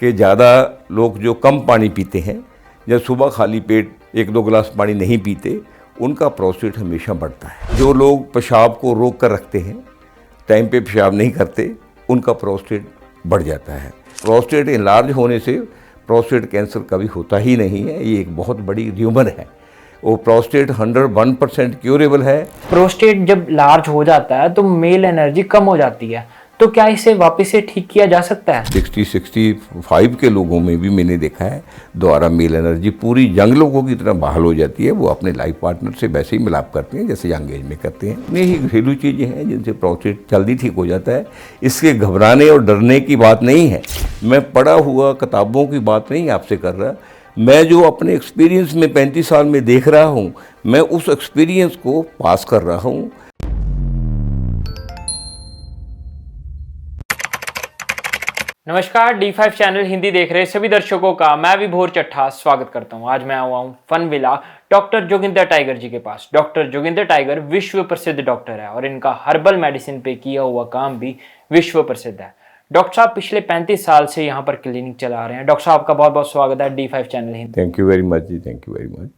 कि ज़्यादा लोग जो कम पानी पीते हैं या सुबह खाली पेट 1-2 गिलास पानी नहीं पीते, उनका प्रोस्टेट हमेशा बढ़ता है। जो लोग पेशाब को रोक कर रखते हैं, टाइम पे पेशाब नहीं करते, उनका प्रोस्टेट बढ़ जाता है। प्रोस्टेट इनलार्ज होने से प्रोस्टेट कैंसर कभी होता ही नहीं है। ये एक बहुत बड़ी र्यूमर है। वो प्रोस्टेट 101% क्यूरेबल है। प्रोस्टेट जब लार्ज हो जाता है तो मेल एनर्जी कम हो जाती है, तो क्या इसे वापस से ठीक किया जा सकता है? 60-65 के लोगों में भी मैंने देखा है दोबारा मेल एनर्जी पूरी यंग लोगों की तरह बहाल हो जाती है। वो अपने लाइफ पार्टनर से वैसे ही मिलाप करते हैं जैसे यंग एज में करते हैं। यही घरेलू चीज़ें हैं जिनसे प्रोस्टेट जल्दी ठीक हो जाता है। इसके घबराने और डरने की बात नहीं है। मैं पढ़ा हुआ किताबों की बात नहीं आपसे कर रहा, मैं जो अपने एक्सपीरियंस में 35 साल में देख रहा हूँ, मैं उस एक्सपीरियंस को पास कर रहा हूँ। नमस्कार, D5 चैनल हिंदी देख रहे सभी दर्शकों का मैं विभोर चट्ठा स्वागत करता हूं। आज मैं आया हूं fun villa doctor Joginder Tiger ji के पास। डॉक्टर जोगिंदर टाइगर विश्व प्रसिद्ध डॉक्टर है और इनका हर्बल मेडिसिन पे किया हुआ काम भी विश्व प्रसिद्ध है। डॉक्टर साहब पिछले 35 साल से यहाँ पर क्लिनिक चला रहे हैं। डॉक्टर साहब का बहुत बहुत स्वागत है D5 channel Hindi. Thank you very much जी, thank you very much.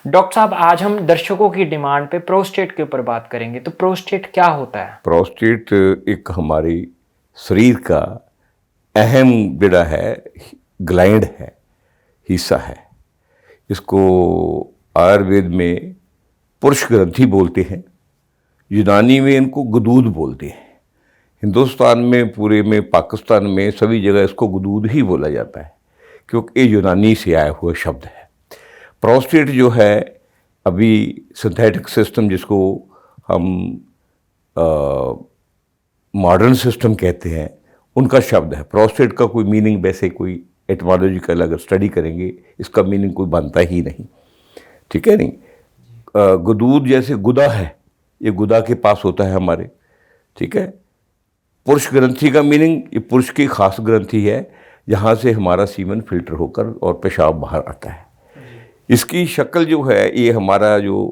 Doctor साहब, आज हम दर्शकों की डिमांड पे प्रोस्टेट के ऊपर बात करेंगे। तो प्रोस्टेट क्या होता है? प्रोस्टेट एक हमारी शरीर का अहम जड़ा है, ग्लैंड है, हिस्सा है। इसको आयुर्वेद में पुरुष ग्रंथि बोलते हैं, यूनानी में इनको गुदूद बोलते हैं। हिंदुस्तान में, पूरे में, पाकिस्तान में सभी जगह इसको गुदूद ही बोला जाता है क्योंकि ये यूनानी से आया हुआ शब्द है। प्रोस्टेट जो है अभी सिंथेटिक सिस्टम, जिसको हम मॉडर्न सिस्टम कहते हैं, उनका शब्द है। प्रोस्टेट का कोई मीनिंग वैसे कोई एटमोलॉजिकल अगर स्टडी करेंगे इसका मीनिंग कोई बनता ही नहीं, ठीक है नहीं। गुदूद जैसे गुदा है, ये गुदा के पास होता है हमारे, ठीक है। पुरुष ग्रंथि का मीनिंग ये पुरुष की खास ग्रंथि है जहाँ से हमारा सीमन फिल्टर होकर और पेशाब बाहर आता है। इसकी शक्ल जो है ये हमारा जो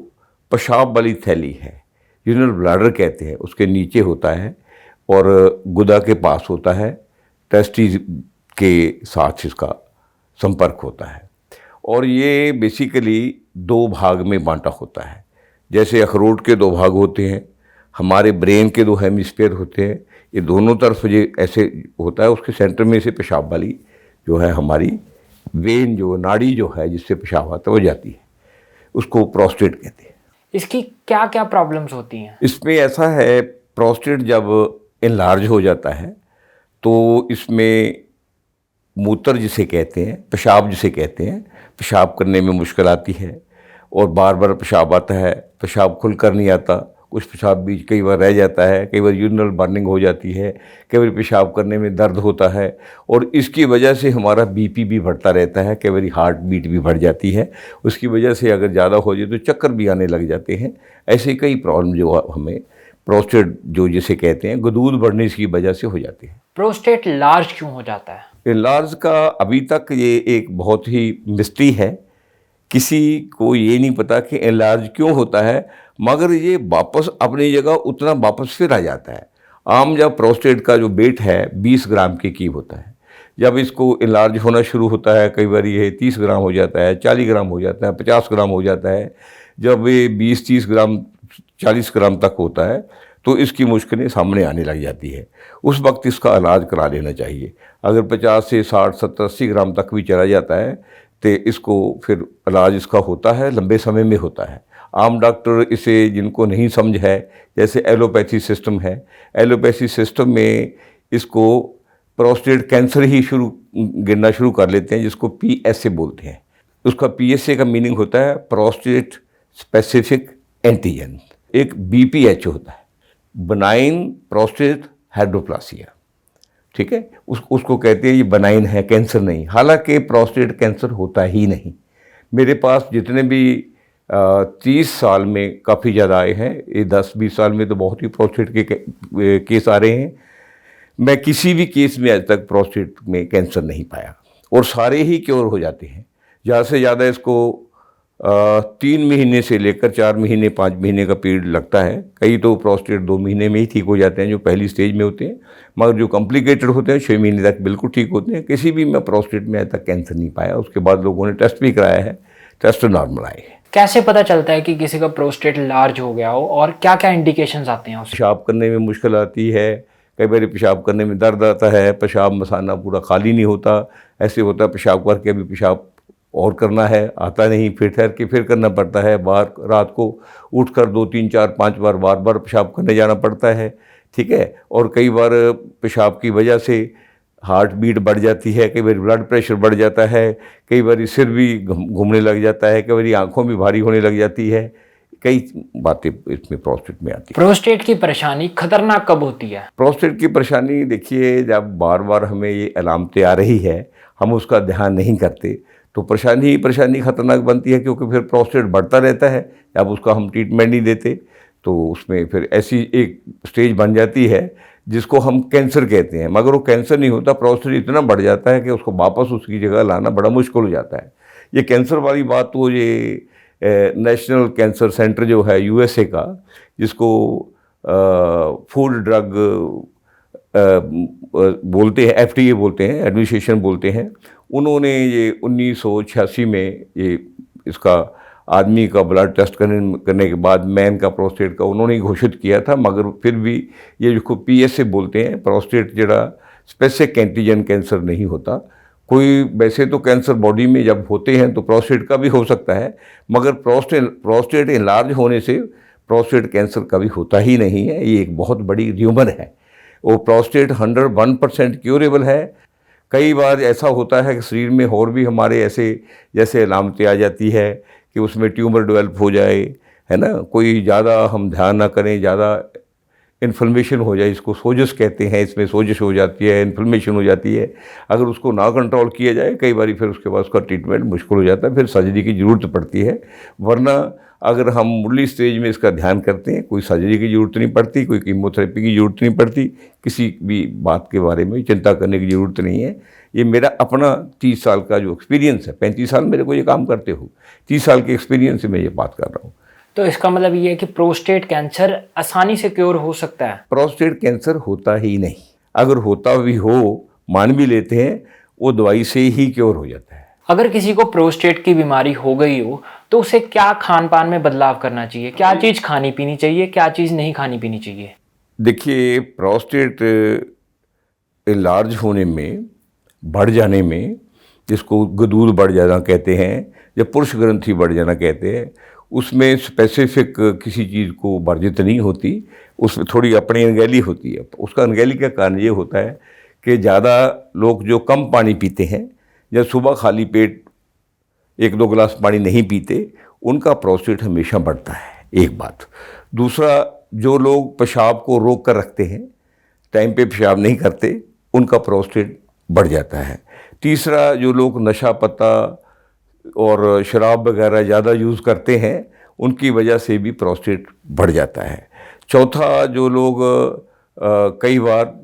पेशाब वाली थैली है, यूरिनल ब्लैडर कहते हैं, उसके नीचे होता है और गुदा के पास होता है। टेस्टिस के साथ इसका संपर्क होता है और ये बेसिकली 2 भाग में बांटा होता है। जैसे अखरोट के 2 भाग होते हैं, हमारे ब्रेन के 2 हेमिस्फीयर होते हैं। ये दोनों तरफ ये ऐसे होता है, उसके सेंटर में से पेशाब वाली जो है हमारी वेन, जो नाड़ी जो है जिससे पेशाब आता है, वो जाती है, उसको प्रोस्टेट कहते हैं। इसकी क्या क्या प्रॉब्लम्स होती हैं? इसमें ऐसा है, प्रोस्टेट जब इनलार्ज हो जाता है तो इसमें मूत्र जिसे कहते हैं, पेशाब जिसे कहते हैं, पेशाब करने में मुश्किल आती है और बार बार पेशाब आता है, पेशाब खुलकर नहीं आता, कुछ पेशाब बीच कई बार रह जाता है, कई बार यूरिनल बर्निंग हो जाती है, कई बार पेशाब करने में दर्द होता है और इसकी वजह से हमारा बीपी भी बढ़ता रहता है, कई बार हार्ट बीट भी बढ़ जाती है। उसकी वजह से अगर ज़्यादा हो जाए तो चक्कर भी आने लग जाते हैं। ऐसे कई प्रॉब्लम जो हमें प्रोस्टेट जो जिसे कहते हैं गुदूद बढ़ने की वजह से हो जाती है। प्रोस्टेट लार्ज क्यों हो जाता है? लार्ज का अभी तक ये एक बहुत ही मिस्ट्री है। किसी को ये नहीं पता कि एनलार्ज क्यों होता है, मगर ये वापस अपनी जगह उतना वापस फिर आ जाता है। आम जब प्रोस्टेट का जो वेट है 20 ग्राम के कीब होता है, जब इसको एनलार्ज होना शुरू होता है कई बार ये 30 ग्राम हो जाता है, 40 ग्राम हो जाता है, 50 ग्राम हो जाता है। जब ये 20-30 ग्राम 40 ग्राम तक होता है तो इसकी मुश्किलें सामने आने लग जाती है। उस वक्त इसका इलाज करा लेना चाहिए। अगर 50 से 60, 70, 80 ग्राम तक भी चला जाता है तो इसको फिर इलाज इसका होता है, लंबे समय में होता है। आम डॉक्टर इसे जिनको नहीं समझ है, जैसे एलोपैथी सिस्टम है, एलोपैथी सिस्टम में इसको प्रोस्टेट कैंसर ही गिनना शुरू कर लेते हैं, जिसको PSA बोलते हैं। उसका PSA का मीनिंग होता है प्रोस्टेट स्पेसिफिक एंटीजन। एक BPH होता है, बनाइन प्रोस्टेट हाइड्रोप्लासिया, ठीक है। उसको कहते हैं ये बनाइन है, कैंसर नहीं। हालांकि प्रोस्टेट कैंसर होता ही नहीं। मेरे पास जितने भी 30 साल में काफ़ी ज़्यादा आए हैं, ये 10-20 साल में तो बहुत ही प्रोस्टेट के केस आ रहे हैं। मैं किसी भी केस में आज तक प्रोस्टेट में कैंसर नहीं पाया और सारे ही क्योर हो जाते हैं। ज़्यादा से ज़्यादा इसको 3 महीने से लेकर 4 महीने 5 महीने का पीरियड लगता है। कई तो प्रोस्टेट 2 महीने में ही ठीक हो जाते हैं जो पहली स्टेज में होते हैं, मगर जो कॉम्प्लिकेटेड होते हैं 6 महीने तक बिल्कुल ठीक होते हैं। किसी भी में प्रोस्टेट में अभी तक कैंसर नहीं पाया। उसके बाद लोगों ने टेस्ट भी कराया है, टेस्ट नॉर्मल आए हैं। कैसे पता चलता है कि किसी का प्रोस्टेट लार्ज हो गया हो और क्या क्या इंडिकेशंस आते हैं उसके? पेशाब करने में मुश्किल आती है, कई बार पेशाब करने में दर्द आता है, पेशाब मसाना पूरा खाली नहीं होता, ऐसे होता है पेशाब करके अभी पेशाब और करना है, आता नहीं, फिर ठहर के फिर करना पड़ता है, बाहर रात को उठकर 2 3 4 5 बार बार बार पेशाब करने जाना पड़ता है, ठीक है। और कई बार पेशाब की वजह से हार्ट बीट बढ़ जाती है, कई बार ब्लड प्रेशर बढ़ जाता है, कई बार सिर भी घूमने लग जाता है, कई बार आंखों भी भारी होने लग जाती है। कई बातें इसमें प्रोस्टेट में आती है। प्रोस्टेट की परेशानी खतरनाक कब होती है? प्रोस्टेट की परेशानी देखिए, जब बार बार हमें ये अलामतें आ रही है, हम उसका ध्यान नहीं करते तो परेशानी ही परेशानी खतरनाक बनती है, क्योंकि फिर प्रोस्टेट बढ़ता रहता है। जब उसका हम ट्रीटमेंट नहीं देते तो उसमें फिर ऐसी एक स्टेज बन जाती है जिसको हम कैंसर कहते हैं, मगर वो कैंसर नहीं होता, प्रोस्टेट इतना बढ़ जाता है कि उसको वापस उसकी जगह लाना बड़ा मुश्किल हो जाता है। ये कैंसर वाली बात तो ये नेशनल कैंसर सेंटर जो है यूएसए का, जिसको फूड ड्रग बोलते हैं, एफडीए बोलते हैं, एडमिनिस्ट्रेशन बोलते हैं, उन्होंने ये 1986 में ये इसका आदमी का ब्लड टेस्ट करने के बाद मैन का प्रोस्टेट का उन्होंने घोषित किया था। मगर फिर भी ये जिसको पीएसए बोलते हैं, प्रोस्टेट जरा स्पेसिफिक एंटीजन कैंसर नहीं होता। कोई वैसे तो कैंसर बॉडी में जब होते हैं तो प्रोस्टेट का भी हो सकता है, मगर प्रोस्टेट इनलार्ज होने से प्रोस्टेट कैंसर कभी होता ही नहीं है। ये एक बहुत बड़ी र्यूमर है। वो प्रोस्टेट 101% क्यूरेबल है। कई बार ऐसा होता है कि शरीर में और भी हमारे ऐसे जैसे अलामतें आ जाती है कि उसमें ट्यूमर डेवलप हो जाए, है ना, कोई ज़्यादा हम ध्यान ना करें, ज़्यादा इन्फ्लेमेशन हो जाए, इसको सोजिश कहते हैं, इसमें सोजिश हो जाती है, इन्फ्लेमेशन हो जाती है। अगर उसको ना कंट्रोल किया जाए कई बार फिर उसके बाद उसका ट्रीटमेंट मुश्किल हो जाता है, फिर सर्जरी की ज़रूरत पड़ती है। वरना अगर हम अर्ली स्टेज में इसका ध्यान करते हैं, कोई सर्जरी की ज़रूरत नहीं पड़ती, कोई कीमोथेरेपी की ज़रूरत नहीं पड़ती, किसी भी बात के बारे में चिंता करने की ज़रूरत नहीं है। ये मेरा अपना 30 साल का जो एक्सपीरियंस है, 35 साल मेरे को ये काम करते हो, 30 साल के एक्सपीरियंस से मैं ये बात कर रहा हूँ। तो इसका मतलब ये है कि प्रोस्टेट कैंसर आसानी से क्योर हो सकता है? प्रोस्टेट कैंसर होता ही नहीं, अगर होता भी हो, मान भी लेते हैं, वो दवाई से ही क्योर हो जाता है। अगर किसी को प्रोस्टेट की बीमारी हो गई हो तो उसे क्या खान पान में बदलाव करना चाहिए? क्या चीज़ खानी पीनी चाहिए, क्या चीज़ नहीं खानी पीनी चाहिए? देखिए, प्रोस्टेट लार्ज होने में, बढ़ जाने में, जिसको गदूल बढ़ जाना कहते हैं या पुरुष ग्रंथि बढ़ जाना कहते हैं, उसमें स्पेसिफिक किसी चीज़ को वर्जित नहीं होती, उसमें थोड़ी अपनी अनगैली होती है। उसका अनगैली का कारण ये होता है कि ज़्यादा लोग जो कम पानी पीते हैं या सुबह खाली पेट 1-2 गिलास पानी नहीं पीते, उनका प्रोस्टेट हमेशा बढ़ता है, एक बात। दूसरा, जो लोग पेशाब को रोक कर रखते हैं, टाइम पे पेशाब नहीं करते, उनका प्रोस्टेट बढ़ जाता है। तीसरा, जो लोग नशा पत्ता और शराब वगैरह ज़्यादा यूज़ करते हैं, उनकी वजह से भी प्रोस्टेट बढ़ जाता है। चौथा, जो लोग कई बार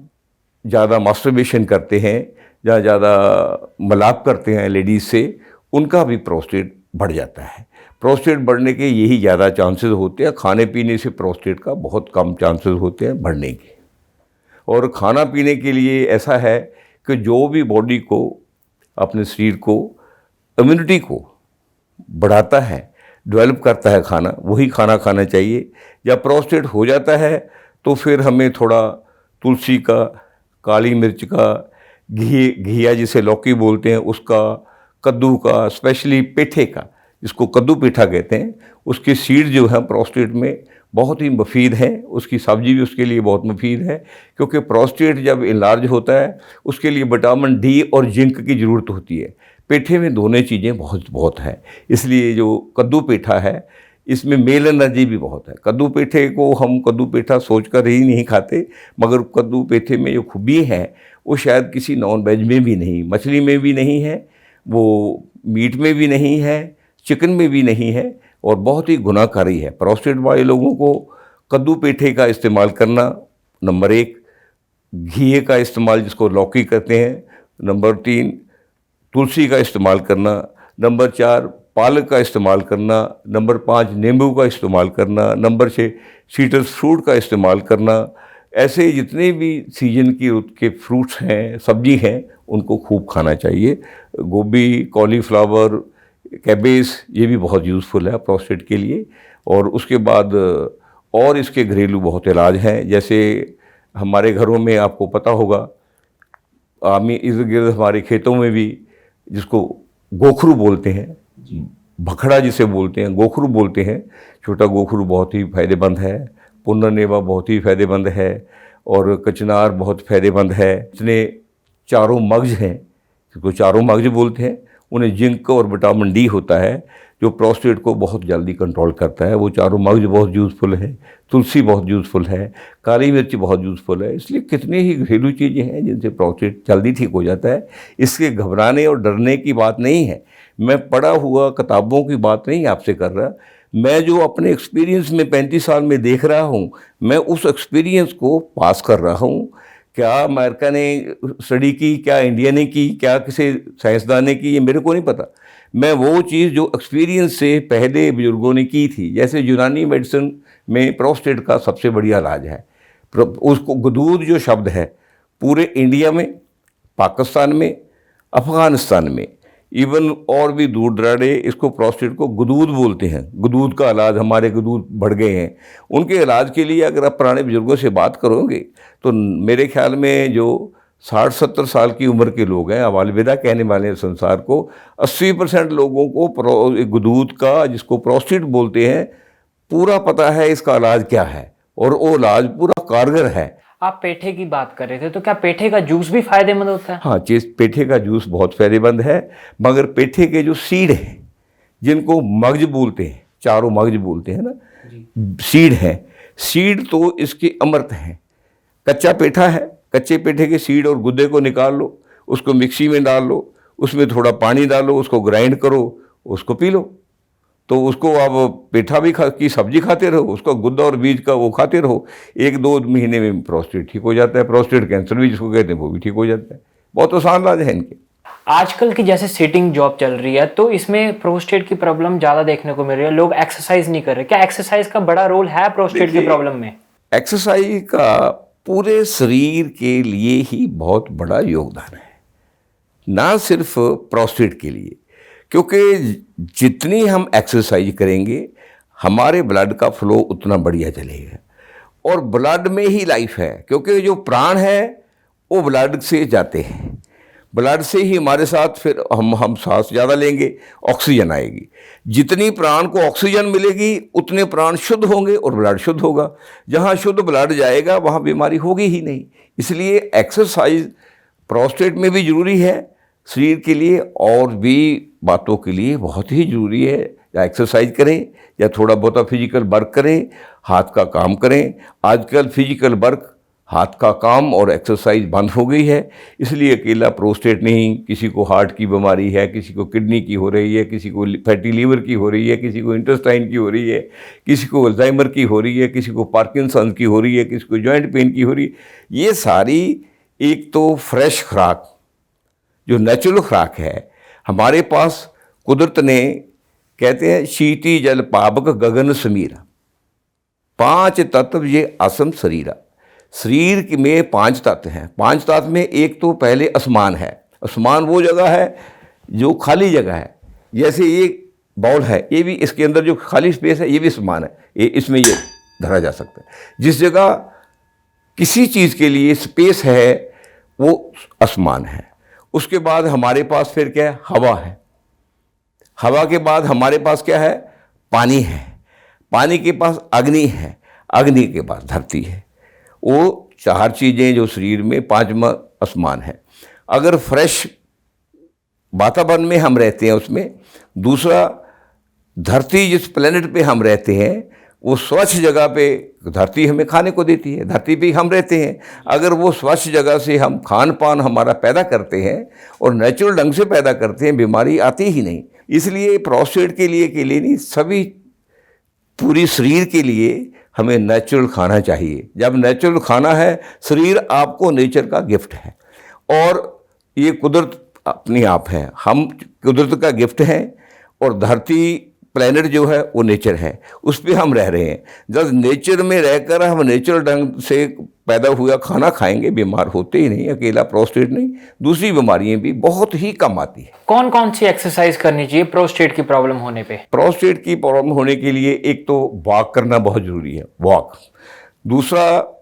ज़्यादा मास्टरबेशन करते हैं या ज़्यादा मलाप करते हैं लेडीज़ से, उनका भी प्रोस्टेट बढ़ जाता है। प्रोस्टेट बढ़ने के यही ज़्यादा चांसेस होते हैं, खाने पीने से प्रोस्टेट का बहुत कम चांसेस होते हैं बढ़ने के। और खाना पीने के लिए ऐसा है कि जो भी बॉडी को, अपने शरीर को, इम्यूनिटी को बढ़ाता है, डेवलप करता है खाना, वही खाना खाना चाहिए। जब प्रोस्टेट हो जाता है तो फिर हमें थोड़ा तुलसी का, काली मिर्च का, घिया जिसे लौकी बोलते हैं उसका, कद्दू का, स्पेशली पेठे का, जिसको कद्दू पेठा कहते हैं, उसकी सीड जो है प्रोस्टेट में बहुत ही मुफीद है। उसकी सब्जी भी उसके लिए बहुत मुफीद है, क्योंकि प्रोस्टेट जब इनलार्ज होता है उसके लिए विटामिन डी और जिंक की ज़रूरत होती है। पेठे में दोनों चीज़ें बहुत है, इसलिए जो कद्दू पेठा है इसमें मेल एनर्जी भी बहुत है। कद्दू पेठे को हम कद्दू पेठा सोचकर ही नहीं खाते, मगर कद्दू पेठे में जो खूबी है वो शायद किसी नॉन वेज में भी नहीं, मछली में भी नहीं है, वो मीट में भी नहीं है, चिकन में भी नहीं है, और बहुत ही गुनाहकारी है। प्रोस्टेट वाले लोगों को कद्दू पेठे का इस्तेमाल करना नंबर 1, घी का इस्तेमाल जिसको लौकी कहते हैं नंबर 3, तुलसी का इस्तेमाल करना नंबर 4, पालक का इस्तेमाल करना, नंबर 5 नींबू का इस्तेमाल करना, नंबर 6 सीट्रस फ्रूट का इस्तेमाल करना। ऐसे जितने भी सीजन की रुत के फ्रूट्स हैं, सब्जी हैं, उनको खूब खाना चाहिए। गोभी, कॉलीफ्लावर, कैबेज ये भी बहुत यूज़फुल है प्रोस्टेट के लिए। और उसके बाद और इसके घरेलू बहुत इलाज हैं, जैसे हमारे घरों में आपको पता होगा, आमी इर्द गिर्द हमारे खेतों में भी जिसको गोखरू बोलते हैं, भखड़ा जिसे बोलते हैं, गोखरू बोलते हैं। छोटा गोखरू बहुत ही फायदेमंद है, पुनर्नेवा बहुत ही फायदेमंद है, और कचनार बहुत फायदेमंद है। इतने चारों मगज हैं, जिसको चारों मगज बोलते हैं, उन्हें जिंक और विटामिन डी होता है जो प्रोस्टेट को बहुत जल्दी कंट्रोल करता है। वो चारों मगज बहुत यूज़फुल है, तुलसी बहुत यूज़फुल है, काली मिर्च बहुत यूज़फुल है। इसलिए कितनी ही घरेलू चीज़ें हैं जिनसे प्रोस्टेट जल्दी ठीक हो जाता है। इसके घबराने और डरने की बात नहीं है। मैं पढ़ा हुआ किताबों की बात नहीं आपसे कर रहा, मैं जो अपने एक्सपीरियंस में 35 साल में देख रहा हूँ, मैं उस एक्सपीरियंस को पास कर रहा हूँ। क्या अमेरिका ने स्टडी की, क्या इंडिया ने की, क्या किसी साइंसदान ने की, ये मेरे को नहीं पता। मैं वो चीज़ जो एक्सपीरियंस से पहले बुजुर्गों ने की थी, जैसे यूनानी मेडिसिन में प्रोस्टेट का सबसे बढ़िया इलाज है। उसको गुदूद जो शब्द है, पूरे इंडिया में, पाकिस्तान में, अफ़गानिस्तान में, इवन और भी दूर दराड़े इसको प्रोस्टेट को गुदूद बोलते हैं। गुदूद का इलाज, हमारे गुदूद बढ़ गए हैं, उनके इलाज के लिए अगर आप पुराने बुजुर्गों से बात करोगे तो मेरे ख्याल में जो 60-70 साल की उम्र के लोग हैं, अब अलविदा कहने वाले हैं संसार को, 80% लोगों को गुदूद का, जिसको प्रोस्टेट बोलते हैं, पूरा पता है इसका इलाज क्या है, और वो इलाज पूरा कारगर है। आप पेठे की बात कर रहे थे, तो क्या पेठे का जूस भी फायदेमंद होता है? हाँ, पेठे का जूस बहुत फायदेमंद है, मगर पेठे के जो सीड हैं, जिनको मगज बोलते हैं, चारों मगज बोलते हैं ना, सीड हैं, सीड तो इसके अमृत हैं। कच्चा पेठा है, कच्चे पेठे के सीड और गुद्दे को निकाल लो, उसको मिक्सी में डाल लो, उसमें थोड़ा पानी डालो, उसको ग्राइंड करो, उसको पी लो, तो उसको आप पेठा भी की सब्जी खाते रहो, उसका गुद्दा और बीज का वो खाते रहो, 1-2 महीने में प्रोस्टेट ठीक हो जाता है। प्रोस्टेट कैंसर भी जिसको कहते हैं वो भी ठीक हो जाता है। बहुत आसान इलाज है इनके। आजकल की जैसे सिटिंग जॉब चल रही है, तो इसमें प्रोस्टेट की प्रॉब्लम ज़्यादा देखने को मिल रही है। लोग एक्सरसाइज नहीं कर रहे, क्या एक्सरसाइज का बड़ा रोल है प्रोस्टेट की प्रॉब्लम में? एक्सरसाइज का पूरे शरीर के लिए ही बहुत बड़ा योगदान है, ना सिर्फ प्रोस्टेट के लिए, क्योंकि जितनी हम एक्सरसाइज करेंगे हमारे ब्लड का फ्लो उतना बढ़िया चलेगा, और ब्लड में ही लाइफ है, क्योंकि जो प्राण है वो ब्लड से जाते हैं, ब्लड से ही हमारे साथ फिर हम सांस ज़्यादा लेंगे, ऑक्सीजन आएगी। जितनी प्राण को ऑक्सीजन मिलेगी उतने प्राण शुद्ध होंगे और ब्लड शुद्ध होगा। जहाँ शुद्ध ब्लड जाएगा वहाँ बीमारी होगी ही नहीं। इसलिए एक्सरसाइज प्रोस्टेट में भी ज़रूरी है, शरीर के लिए और भी बातों के लिए बहुत ही ज़रूरी है। या एक्सरसाइज करें या थोड़ा बहुत फिजिकल वर्क करें, हाथ का काम करें। आजकल फिजिकल वर्क, हाथ का काम और एक्सरसाइज बंद हो गई है, इसलिए अकेला प्रोस्टेट नहीं, किसी को हार्ट की बीमारी है, किसी को किडनी की हो रही है, किसी को फैटी लीवर की हो रही है, किसी को इंटेस्टाइन की हो रही है, किसी को अल्जाइमर की हो रही है, किसी को पार्किंसन की हो रही है, किसी को जॉइंट पेन की हो रही है। ये सारी एक तो फ्रेश खुराक, जो नेचुरल खुराक है हमारे पास, कुदरत ने, कहते हैं शीती जल पावक गगन समीरा, 5 तत्व ये असम शरीरा। शरीर में 5 तत्व हैं। 5 तत्व में एक तो पहले आसमान है। आसमान वो जगह है जो खाली जगह है, जैसे ये बाउल है, ये भी इसके अंदर जो खाली स्पेस है ये भी आसमान है, ये इसमें ये धरा जा सकता है। जिस जगह किसी चीज़ के लिए स्पेस है वो आसमान है। उसके बाद हमारे पास फिर क्या है? हवा है। हवा के बाद हमारे पास क्या है? पानी है। पानी के पास अग्नि है। अग्नि के पास धरती है। वो 4 चीज़ें जो शरीर में, 5वां आसमान है। अगर फ्रेश वातावरण में हम रहते हैं उसमें, दूसरा धरती जिस प्लेनेट पे हम रहते हैं वो स्वच्छ जगह पे, धरती हमें खाने को देती है, धरती पे हम रहते हैं। अगर वो स्वच्छ जगह से हम खान पान हमारा पैदा करते हैं और नेचुरल ढंग से पैदा करते हैं, बीमारी आती ही नहीं। इसलिए प्रोस्टेट के लिए नहीं, सभी पूरी शरीर के लिए हमें नेचुरल खाना चाहिए। जब नेचुरल खाना है, शरीर आपको नेचर का गिफ्ट है और ये कुदरत अपनी आप है, हम कुदरत का गिफ्ट हैं और धरती प्लेनेट जो है वो नेचर है, उस पर हम रह रहे हैं। जब नेचर में रहकर हम नेचुरल ढंग से पैदा हुआ खाना खाएंगे, बीमार होते ही नहीं। अकेला प्रोस्टेट नहीं, दूसरी बीमारियां भी बहुत ही कम आती है। कौन कौन सी एक्सरसाइज करनी चाहिए प्रोस्टेट की प्रॉब्लम होने पे? प्रोस्टेट की प्रॉब्लम होने के लिए एक तो वॉक करना बहुत जरूरी है, वॉक। दूसरा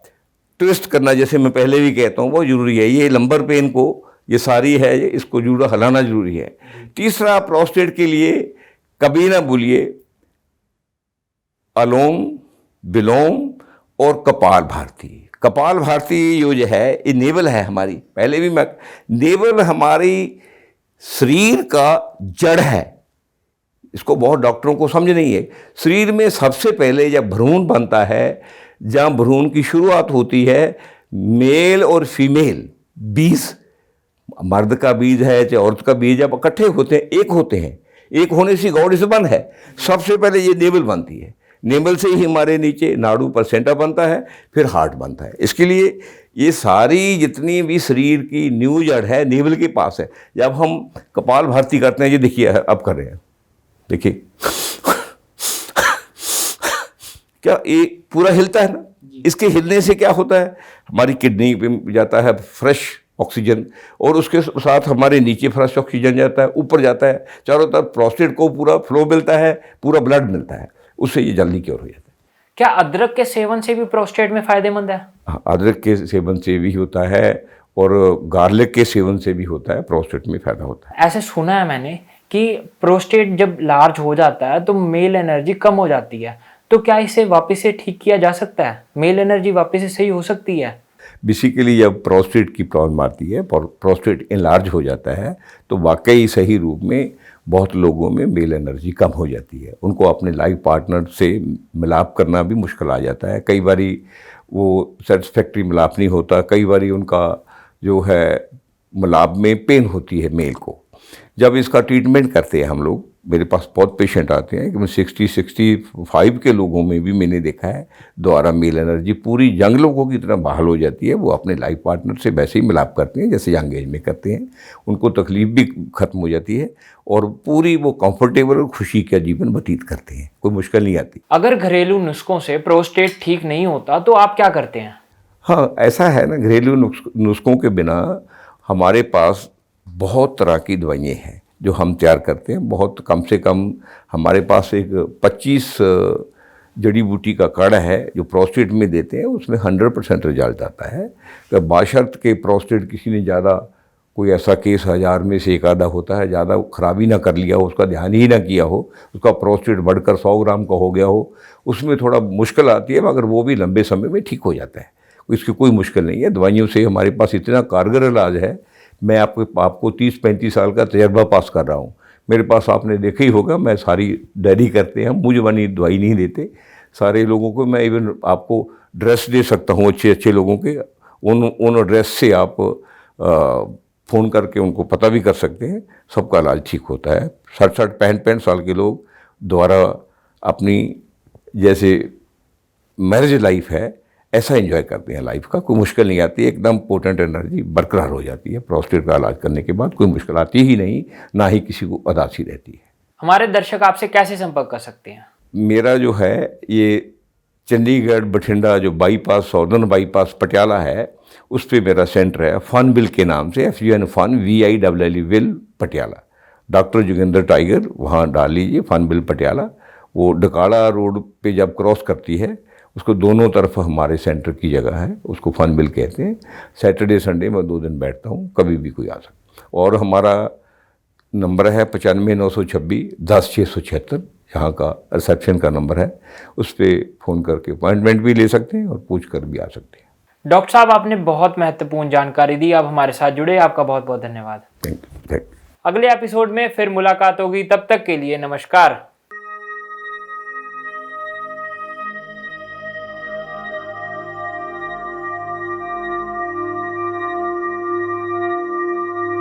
ट्विस्ट करना, जैसे मैं पहले भी कहता हूँ, वो जरूरी है। ये लंबर पेन को, ये सारी है, इसको जरूर हिलाना जरूरी है। तीसरा, प्रोस्टेट के लिए कभी ना भूलिए अलोम विलोम और कपाल भारती। कपाल भारती जो है ये नेवल है हमारी, पहले भी मैं, नेवल हमारी शरीर का जड़ है। इसको बहुत डॉक्टरों को समझ नहीं है। शरीर में सबसे पहले जब भ्रूण बनता है, जहाँ भ्रूण की शुरुआत होती है, मेल और फीमेल बीज, मर्द का बीज है चाहे औरत का बीज, जब इकट्ठे होते हैं, एक होते हैं, एक होने से गॉड इज वन है। सबसे पहले ये नेवल बनती है, नेवल से ही हमारे नीचे नाड़ू प्लेसेंटा बनता है, फिर हार्ट बनता है। इसके लिए ये सारी जितनी भी शरीर की न्यू जड़ है नेवल के पास है। जब हम कपाल भारती करते हैं, ये देखिए अब कर रहे हैं, देखिए क्या ये पूरा हिलता है ना। इसके हिलने से क्या होता है, हमारी किडनी पे जाता है फ्रेश ऑक्सीजन, और उसके साथ हमारे नीचे फ्रेश ऑक्सीजन जाता है, ऊपर जाता है, चारों तरफ प्रोस्टेट को पूरा फ्लो मिलता है, पूरा ब्लड मिलता है, उससे ये जल्दी क्योर हो जाता है। क्या अदरक के सेवन से भी प्रोस्टेट में फायदेमंद है? हाँ, अदरक के सेवन से भी होता है और गार्लिक के सेवन से भी होता है, प्रोस्टेट में फायदा होता है। ऐसे सुना है मैंने कि प्रोस्टेट जब लार्ज हो जाता है तो मेल एनर्जी कम हो जाती है, तो क्या इसे वापस से ठीक किया जा सकता है? मेल एनर्जी वापस से सही हो सकती है? बेसिकली जब प्रोस्टेट की प्रॉब्लम आती है, प्रोस्टेट इनलार्ज हो जाता है, तो वाकई सही रूप में बहुत लोगों में मेल एनर्जी कम हो जाती है। उनको अपने लाइफ पार्टनर से मिलाप करना भी मुश्किल आ जाता है। कई बारी वो सेटिस्फैक्ट्री मिलाप नहीं होता, कई बारी उनका जो है मिलाप में पेन होती है मेल को। जब इसका ट्रीटमेंट करते हैं हम लोग, मेरे पास बहुत पेशेंट आते हैं कि मैं 60-65 के लोगों में भी मैंने देखा है दोबारा मेल एनर्जी पूरी यंग लोगों की तरह बहाल हो जाती है। वो अपने लाइफ पार्टनर से वैसे ही मिलाप करते हैं जैसे यंग एज में करते हैं, उनको तकलीफ भी खत्म हो जाती है और पूरी वो कंफर्टेबल और खुशी का जीवन व्यतीत करते हैं, कोई मुश्किल नहीं आती। अगर घरेलू नुस्खों से प्रोस्टेट ठीक नहीं होता तो आप क्या करते हैं? हाँ, ऐसा है ना, घरेलू नुस्खों के बिना हमारे पास बहुत तरह की दवाइयाँ हैं जो हम तैयार करते हैं। बहुत कम से कम हमारे पास एक 25 जड़ी बूटी का काढ़ा है जो प्रोस्टेट में देते हैं, उसमें 100% रिजल्ट आता है। तो बाशर्त के प्रोस्टेट किसी ने ज़्यादा, कोई ऐसा केस 1000 में से एक आधा होता है, ज़्यादा खराबी ना कर लिया हो, उसका ध्यान ही ना किया हो, उसका प्रोस्टेट बढ़कर 100 ग्राम का हो गया हो, उसमें थोड़ा मुश्किल आती है, मगर वो भी लंबे समय में ठीक हो जाता है। इसकी कोई मुश्किल नहीं है। दवाइयों से हमारे पास इतना कारगर इलाज है। मैं आपको 30-35 साल का तजर्बा पास कर रहा हूँ। मेरे पास आपने देखा ही होगा, मैं सारी डायरी करते हैं, मुझे बनी दवाई नहीं देते सारे लोगों को। मैं इवन आपको ड्रेस दे सकता हूँ अच्छे अच्छे लोगों के, उन ड्रेस से आप फ़ोन करके उनको पता भी कर सकते हैं, सबका इलाज ठीक होता है। 60-65 साल के लोग दोबारा अपनी जैसे मैरिज लाइफ है ऐसा एंजॉय करते हैं लाइफ का, कोई मुश्किल नहीं आती, एकदम पोटेंट एनर्जी बरकरार हो जाती है। प्रोस्टेट का इलाज करने के बाद कोई मुश्किल आती ही नहीं, ना ही किसी को उदासी रहती है। हमारे दर्शक आपसे कैसे संपर्क कर सकते हैं? मेरा जो है ये चंडीगढ़ बठिंडा जो बाईपास, सॉर्दर्न बाईपास पटियाला है, उस पर मेरा सेंटर है, फन विल के नाम से, FUN fun VILL vill Patiala. Doctor Joginder Tiger वहाँ डाल लीजिए, फन विल पटियाला। वो डकाड़ा रोड पे जब क्रॉस करती है उसको दोनों तरफ हमारे सेंटर की जगह है, उसको फन विल कहते हैं। सैटरडे संडे में 2 दिन बैठता हूँ, कभी भी कोई आ सकता। और हमारा नंबर है 95-926-10-676, यहाँ का रिसेप्शन का नंबर है, उस पर फ़ोन करके अपॉइंटमेंट भी ले सकते हैं और पूछ कर भी आ सकते हैं। डॉक्टर साहब, आपने बहुत महत्वपूर्ण जानकारी दी, आप हमारे साथ जुड़े, आपका बहुत बहुत धन्यवाद। Thank you. अगले एपिसोड में फिर मुलाकात होगी, तब तक के लिए नमस्कार।